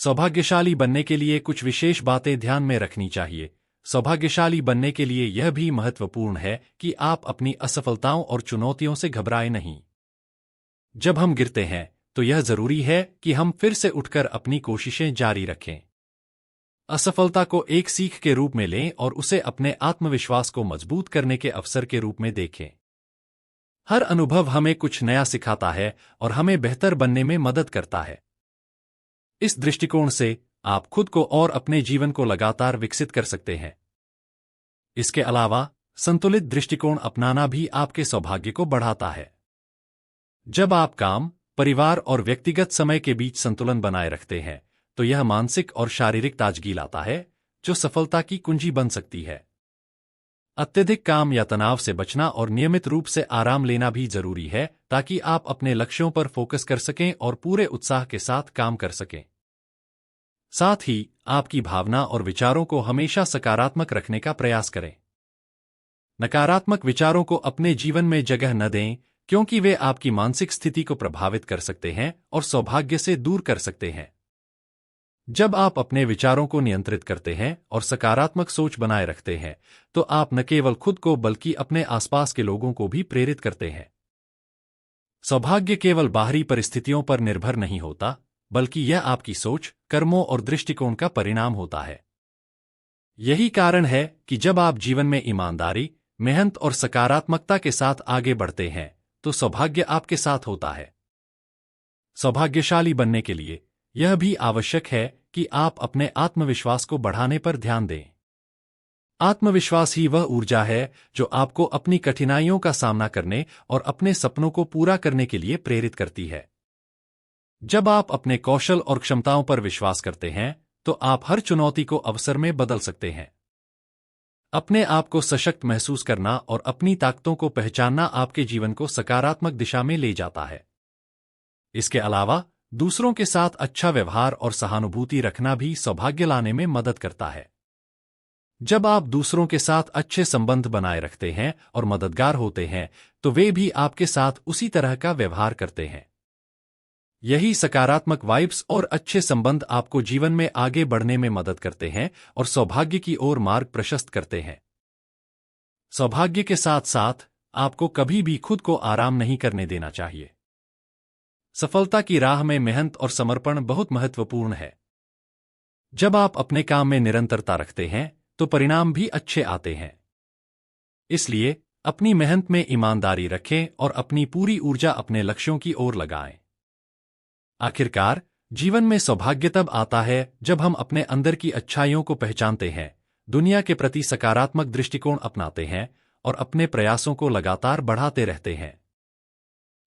सौभाग्यशाली बनने के लिए कुछ विशेष बातें ध्यान में रखनी चाहिए। सौभाग्यशाली बनने के लिए यह भी महत्वपूर्ण है कि आप अपनी असफलताओं और चुनौतियों से घबराएं नहीं। जब हम गिरते हैं तो यह जरूरी है कि हम फिर से उठकर अपनी कोशिशें जारी रखें। असफलता को एक सीख के रूप में लें और उसे अपने आत्मविश्वास को मजबूत करने के अवसर के रूप में देखें। हर अनुभव हमें कुछ नया सिखाता है और हमें बेहतर बनने में मदद करता है। इस दृष्टिकोण से आप खुद को और अपने जीवन को लगातार विकसित कर सकते हैं। इसके अलावा संतुलित दृष्टिकोण अपनाना भी आपके सौभाग्य को बढ़ाता है। जब आप काम, परिवार और व्यक्तिगत समय के बीच संतुलन बनाए रखते हैं तो यह मानसिक और शारीरिक ताजगी लाता है, जो सफलता की कुंजी बन सकती है। अत्यधिक काम या तनाव से बचना और नियमित रूप से आराम लेना भी जरूरी है ताकि आप अपने लक्ष्यों पर फोकस कर सकें और पूरे उत्साह के साथ काम कर सकें। साथ ही आपकी भावना और विचारों को हमेशा सकारात्मक रखने का प्रयास करें। नकारात्मक विचारों को अपने जीवन में जगह न दें, क्योंकि वे आपकी मानसिक स्थिति को प्रभावित कर सकते हैं और सौभाग्य से दूर कर सकते हैं। जब आप अपने विचारों को नियंत्रित करते हैं और सकारात्मक सोच बनाए रखते हैं तो आप न केवल खुद को बल्कि अपने आसपास के लोगों को भी प्रेरित करते हैं। सौभाग्य केवल बाहरी परिस्थितियों पर निर्भर नहीं होता, बल्कि यह आपकी सोच, कर्मों और दृष्टिकोण का परिणाम होता है। यही कारण है कि जब आप जीवन में ईमानदारी, मेहनत और सकारात्मकता के साथ आगे बढ़ते हैं तो सौभाग्य आपके साथ होता है। सौभाग्यशाली बनने के लिए यह भी आवश्यक है कि आप अपने आत्मविश्वास को बढ़ाने पर ध्यान दें। आत्मविश्वास ही वह ऊर्जा है जो आपको अपनी कठिनाइयों का सामना करने और अपने सपनों को पूरा करने के लिए प्रेरित करती है। जब आप अपने कौशल और क्षमताओं पर विश्वास करते हैं तो आप हर चुनौती को अवसर में बदल सकते हैं। अपने आप को सशक्त महसूस करना और अपनी ताकतों को पहचानना आपके जीवन को सकारात्मक दिशा में ले जाता है। इसके अलावा दूसरों के साथ अच्छा व्यवहार और सहानुभूति रखना भी सौभाग्य लाने में मदद करता है। जब आप दूसरों के साथ अच्छे संबंध बनाए रखते हैं और मददगार होते हैं तो वे भी आपके साथ उसी तरह का व्यवहार करते हैं। यही सकारात्मक वाइब्स और अच्छे संबंध आपको जीवन में आगे बढ़ने में मदद करते हैं और सौभाग्य की ओर मार्ग प्रशस्त करते हैं। सौभाग्य के साथ साथ आपको कभी भी खुद को आराम नहीं करने देना चाहिए। सफलता की राह में मेहनत और समर्पण बहुत महत्वपूर्ण है। जब आप अपने काम में निरंतरता रखते हैं तो परिणाम भी अच्छे आते हैं। इसलिए अपनी मेहनत में ईमानदारी रखें और अपनी पूरी ऊर्जा अपने लक्ष्यों की ओर लगाएं। आखिरकार, जीवन में सौभाग्य तब आता है जब हम अपने अंदर की अच्छाइयों को पहचानते हैं, दुनिया के प्रति सकारात्मक दृष्टिकोण अपनाते हैं और अपने प्रयासों को लगातार बढ़ाते रहते हैं।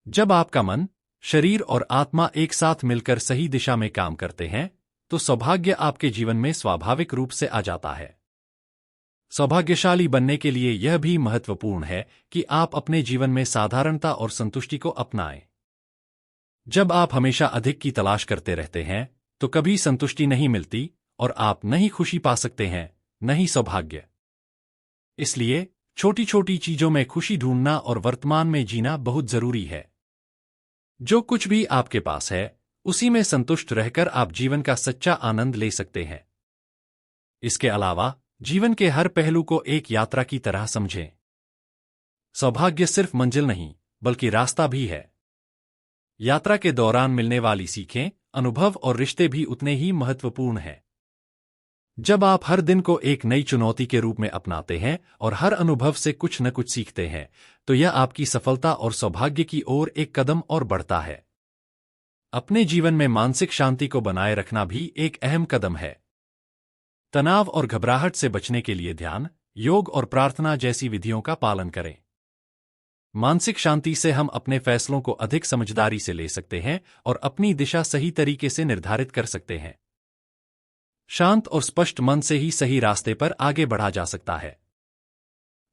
जब आपका मन, शरीर और आत्मा एक साथ मिलकर सही दिशा में काम करते हैं तो सौभाग्य आपके जीवन में स्वाभाविक रूप से आ जाता है। सौभाग्यशाली बनने के लिए यह भी महत्वपूर्ण है कि आप अपने जीवन में साधारणता और संतुष्टि को अपनाएं। जब आप हमेशा अधिक की तलाश करते रहते हैं तो कभी संतुष्टि नहीं मिलती और आप न ही खुशी पा सकते हैं, न ही सौभाग्य। इसलिए छोटी छोटी चीजों में खुशी ढूंढना और वर्तमान में जीना बहुत जरूरी है। जो कुछ भी आपके पास है उसी में संतुष्ट रहकर आप जीवन का सच्चा आनंद ले सकते हैं। इसके अलावा जीवन के हर पहलू को एक यात्रा की तरह समझें। सौभाग्य सिर्फ मंजिल नहीं बल्कि रास्ता भी है। यात्रा के दौरान मिलने वाली सीखें, अनुभव और रिश्ते भी उतने ही महत्वपूर्ण हैं। जब आप हर दिन को एक नई चुनौती के रूप में अपनाते हैं और हर अनुभव से कुछ न कुछ सीखते हैं तो यह आपकी सफलता और सौभाग्य की ओर एक कदम और बढ़ता है। अपने जीवन में मानसिक शांति को बनाए रखना भी एक अहम कदम है। तनाव और घबराहट से बचने के लिए ध्यान, योग और प्रार्थना जैसी विधियों का पालन करें। मानसिक शांति से हम अपने फैसलों को अधिक समझदारी से ले सकते हैं और अपनी दिशा सही तरीके से निर्धारित कर सकते हैं। शांत और स्पष्ट मन से ही सही रास्ते पर आगे बढ़ा जा सकता है।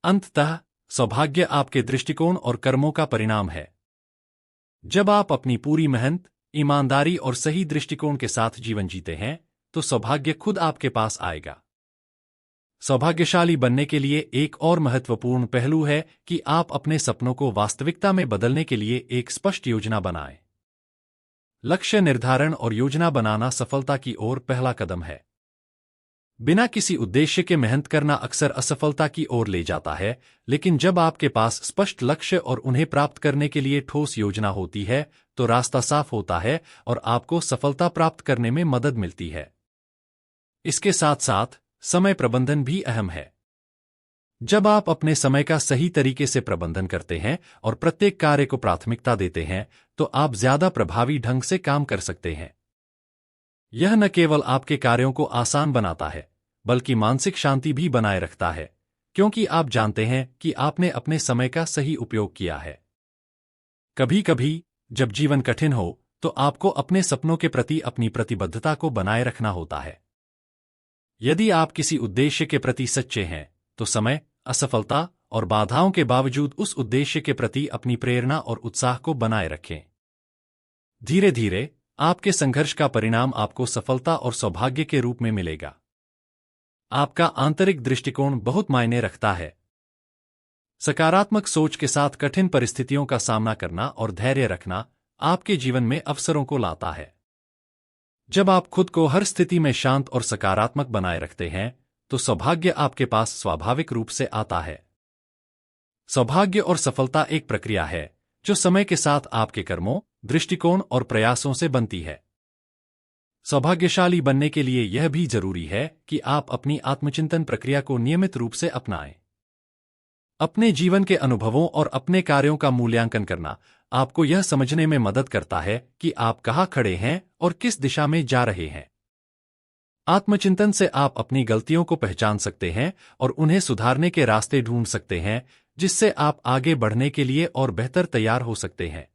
अंततः सौभाग्य आपके दृष्टिकोण और कर्मों का परिणाम है। जब आप अपनी पूरी मेहनत, ईमानदारी और सही दृष्टिकोण के साथ जीवन जीते हैं तो सौभाग्य खुद आपके पास आएगा। सौभाग्यशाली बनने के लिए एक और महत्वपूर्ण पहलू है कि आप अपने सपनों को वास्तविकता में बदलने के लिए एक स्पष्ट योजना बनाएं। लक्ष्य निर्धारण और योजना बनाना सफलता की ओर पहला कदम है। बिना किसी उद्देश्य के मेहनत करना अक्सर असफलता की ओर ले जाता है, लेकिन जब आपके पास स्पष्ट लक्ष्य और उन्हें प्राप्त करने के लिए ठोस योजना होती है, तो रास्ता साफ होता है और आपको सफलता प्राप्त करने में मदद मिलती है। इसके साथ साथ समय प्रबंधन भी अहम है। जब आप अपने समय का सही तरीके से प्रबंधन करते हैं और प्रत्येक कार्य को प्राथमिकता देते हैं, तो आप ज्यादा प्रभावी ढंग से काम कर सकते हैं। यह न केवल आपके कार्यों को आसान बनाता है, बल्कि मानसिक शांति भी बनाए रखता है, क्योंकि आप जानते हैं कि आपने अपने समय का सही उपयोग किया है। कभी कभी जब जीवन कठिन हो, तो आपको अपने सपनों के प्रति अपनी प्रतिबद्धता को बनाए रखना होता है। यदि आप किसी उद्देश्य के प्रति सच्चे हैं, तो समय, असफलता और बाधाओं के बावजूद उस उद्देश्य के प्रति अपनी प्रेरणा और उत्साह को बनाए रखें। धीरे धीरे आपके संघर्ष का परिणाम आपको सफलता और सौभाग्य के रूप में मिलेगा। आपका आंतरिक दृष्टिकोण बहुत मायने रखता है। सकारात्मक सोच के साथ कठिन परिस्थितियों का सामना करना और धैर्य रखना आपके जीवन में अवसरों को लाता है। जब आप खुद को हर स्थिति में शांत और सकारात्मक बनाए रखते हैं, तो सौभाग्य आपके पास स्वाभाविक रूप से आता है। सौभाग्य और सफलता एक प्रक्रिया है जो समय के साथ आपके कर्मों, दृष्टिकोण और प्रयासों से बनती है। सौभाग्यशाली बनने के लिए यह भी जरूरी है कि आप अपनी आत्मचिंतन प्रक्रिया को नियमित रूप से अपनाएं। अपने जीवन के अनुभवों और अपने कार्यों का मूल्यांकन करना आपको यह समझने में मदद करता है कि आप कहाँ खड़े हैं और किस दिशा में जा रहे हैं। आत्मचिंतन से आप अपनी गलतियों को पहचान सकते हैं और उन्हें सुधारने के रास्ते ढूंढ सकते हैं, जिससे आप आगे बढ़ने के लिए और बेहतर तैयार हो सकते हैं।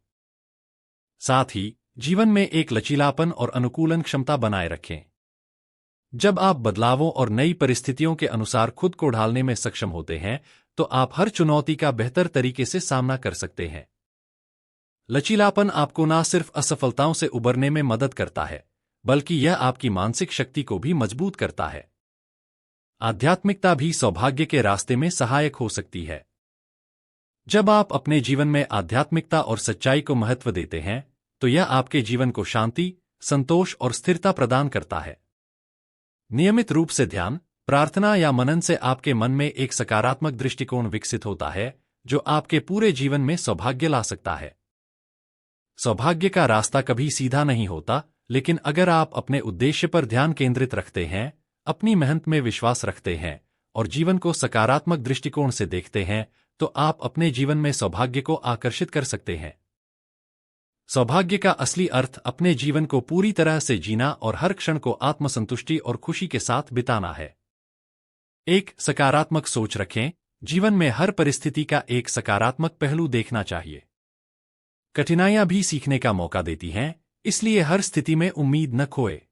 साथ ही जीवन में एक लचीलापन और अनुकूलन क्षमता बनाए रखें। जब आप बदलावों और नई परिस्थितियों के अनुसार खुद को ढालने में सक्षम होते हैं, तो आप हर चुनौती का बेहतर तरीके से सामना कर सकते हैं। लचीलापन आपको न सिर्फ असफलताओं से उबरने में मदद करता है, बल्कि यह आपकी मानसिक शक्ति को भी मजबूत करता है। आध्यात्मिकता भी सौभाग्य के रास्ते में सहायक हो सकती है। जब आप अपने जीवन में आध्यात्मिकता और सच्चाई को महत्व देते हैं, तो यह आपके जीवन को शांति, संतोष और स्थिरता प्रदान करता है। नियमित रूप से ध्यान, प्रार्थना या मनन से आपके मन में एक सकारात्मक दृष्टिकोण विकसित होता है, जो आपके पूरे जीवन में सौभाग्य ला सकता है। सौभाग्य का रास्ता कभी सीधा नहीं होता, लेकिन अगर आप अपने उद्देश्य पर ध्यान केंद्रित रखते हैं, अपनी मेहनत में विश्वास रखते हैं और जीवन को सकारात्मक दृष्टिकोण से देखते हैं, तो आप अपने जीवन में सौभाग्य को आकर्षित कर सकते हैं। सौभाग्य का असली अर्थ अपने जीवन को पूरी तरह से जीना और हर क्षण को आत्मसंतुष्टि और खुशी के साथ बिताना है। एक सकारात्मक सोच रखें। जीवन में हर परिस्थिति का एक सकारात्मक पहलू देखना चाहिए। कठिनाइयां भी सीखने का मौका देती हैं, इसलिए हर स्थिति में उम्मीद न खोए।